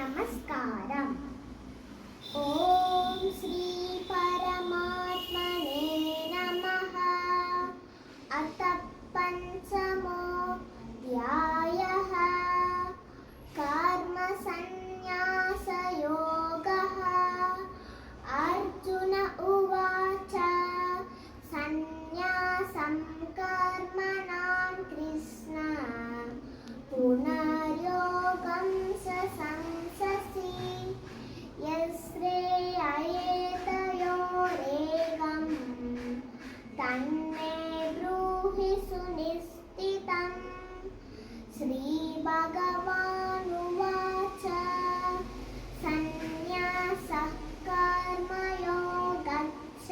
നമസ്കാരം. ഓം ശ്രീ പരമാത്മനേ നമഃ. അത പഞ്ചമോऽധ്യായഃ. കർമ്മസന്ന്യാസയോഗഃ. അർജുന ഉവാച. സന്ന്യാസം കർമ്മണാം കൃഷ്ണ പുനര്യോഗം സംസസി യശ്രേയയേതയോരേകം തന്മേ ബ്രൂഹി സുനിശ്ചിതം. ശ്രീഭഗവാനുവാച. സന്ന്യാസഃ കർമ്മയോഗശ്ച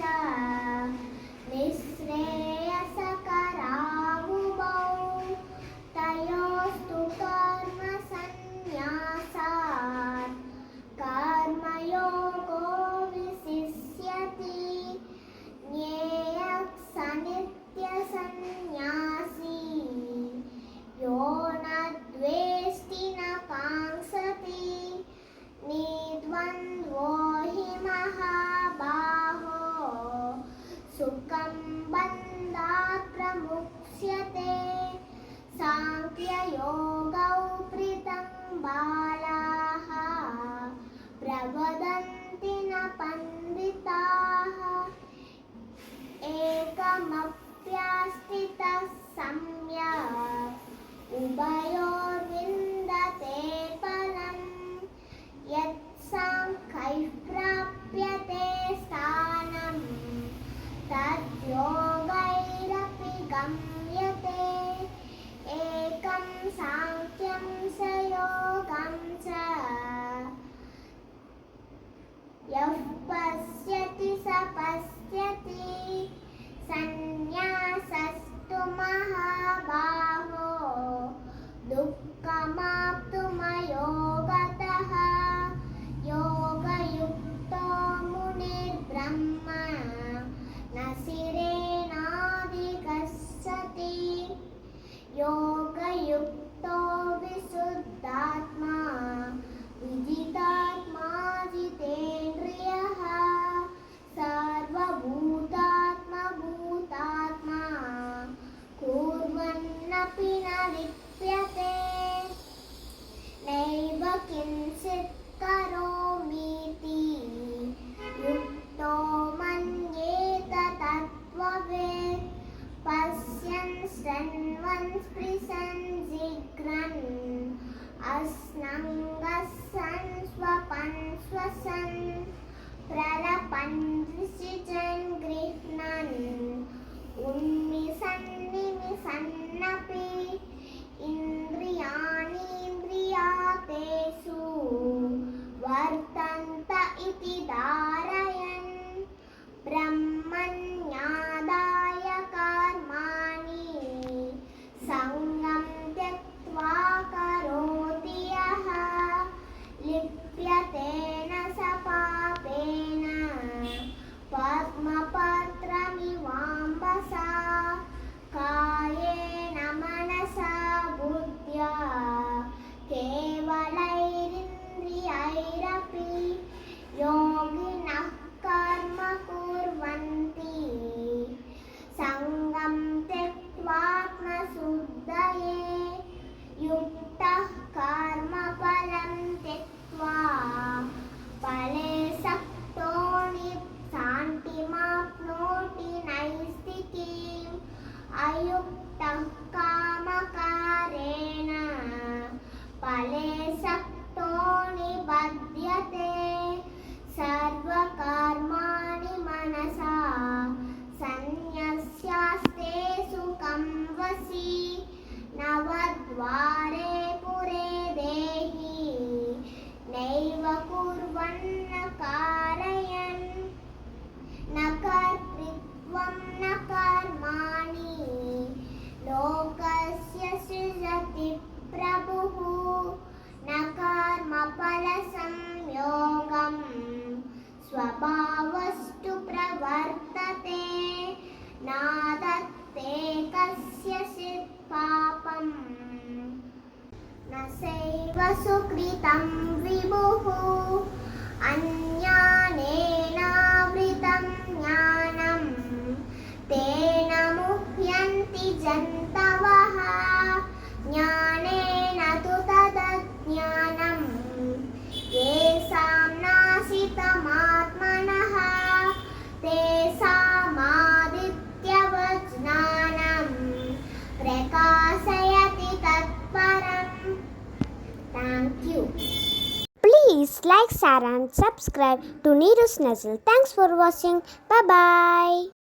നിःശ്രേയസകരാവുഭൗ തയോസ്തു കർമ്മസന്ന്യാസാത് കർമ്മയോഗോ വിശിഷ്യതി. ജ്ഞേയഃ സ നിത്യസന്ന്യാസി യോ ന ദ്വേഷ്ടി ന കാംക്ഷതി. നിദ്വന്ദ്വോ ഹി മഹാബാഹോ സുഖം ബന്ധാത് പ്രമുച്യത്തെ. സാംഖ്യയോഗൗ പ്രീതം ബാലാഃ പ്രവദന്തി ന പണ്ഡിതാഃ. ഏകമപ്യസ്ഥിതഃ സമ്യക് ഉഭയോർവിന്ദത്തെ ഫലം. യത് സാംഖ്യൈഃ പ്രാപ്യത്തെ സ്ഥാനം തദ്യോഗൈരപി ഗമ്യത്തെ. ഏകം സാംഖ്യം സ യോഗം ച യഃ പശ്യതി സ പശ്യതി. സന്ന്യാസസ്തു മഹാബാഹോ ദുഃഖമാപ്തുമയോഗതഃ. യോഗയുക്തോ മുനിർബ്രഹ്മ ന സിരേണാധിഗച്ഛതി. യോഗയുക്തോ വിശുദ്ധാത്മാ വിജിതാത്മാ ജിതേന്ദ്രിയഃ. സർവഭൂതാത്മാ ഭൂതാത്മാ കുർവന്നപി ന ലിപ്യത്തെ. നൈവ കിഞ്ചിത് കരോമീതി യുക്തോ മന്യേത തത്വവേദ്. പശ്യൻ ശൃണ്വൻ സ്പൃശൻ ജിഘ്രൻ അശ്നൻ ഗച്ഛൻ സ്വപൻ ശ്വസൻ പ്രലപൻ ഋഷിജൻ ഗൃഹ്ണൻ ഉന്മിഷൻ നിമിഷന്നപി. ഇന്ദ്രിയാണീന്ദ്രിയാർത്ഥേഷു വർത്തന്ത ഇതി ധാരയൻ. ബ്രഹ്മണ്യാദായ കർമാണി സംഗം ത്യക്ത്വാ കരോതി യഃ ലിപ്യത്തെ ന സ പാപേന പദ്മപത്രമിവാംബസാ. കായേന മനസാ ബുദ്ധ്യാ കേവലൈരിന്ദ്രിയൈരപി യോഗിനഃ കർമ്മ കുർവന്തി സംഗം ത്യക്ത്വാത്മശുദ്ധയേ. യുക്തഃ കർമ്മഫലം ത്യക്ത്വാ ഫലേ സക്തോ ശാന്തിമാപ്നോതി നൈഷ്ഠികീം. അയുക്തഃ കാമകാരേണ ഫലേ സക്തോ നിബധ്യത്തെ. സർവകർമാണി മനസാ സന്ന്യസ്യാസ്തേ സുഖം വസി. നവദ്വാരേ പുരേ ദേഹി നൈവ കുർവന്ന കാരയൻ. ന കർതൃത്വം ന കർമാണി ലോകസ്യ സൃജതി പ്രഭുഃ. ന കർമ്മഫലസംയോഗം സ്വഭാവസ്തു പ്രവർത്തത്തെ. നാദത്തെ കസ്യചിത് പാപം सुकृतं विभुः अज्ञानेनावृतं ज्ञानं तेन मुह्यन्ति जन्तवः ज्ञानेन तु तदज्ञानं येषां नाशितमात्मनः तेषामादित्यवत् ज्ञानं प्रकाशयति तत्परम्. Thank you. Please like, share and subscribe to Neeru's Nuzzle. Thanks for watching. Bye bye.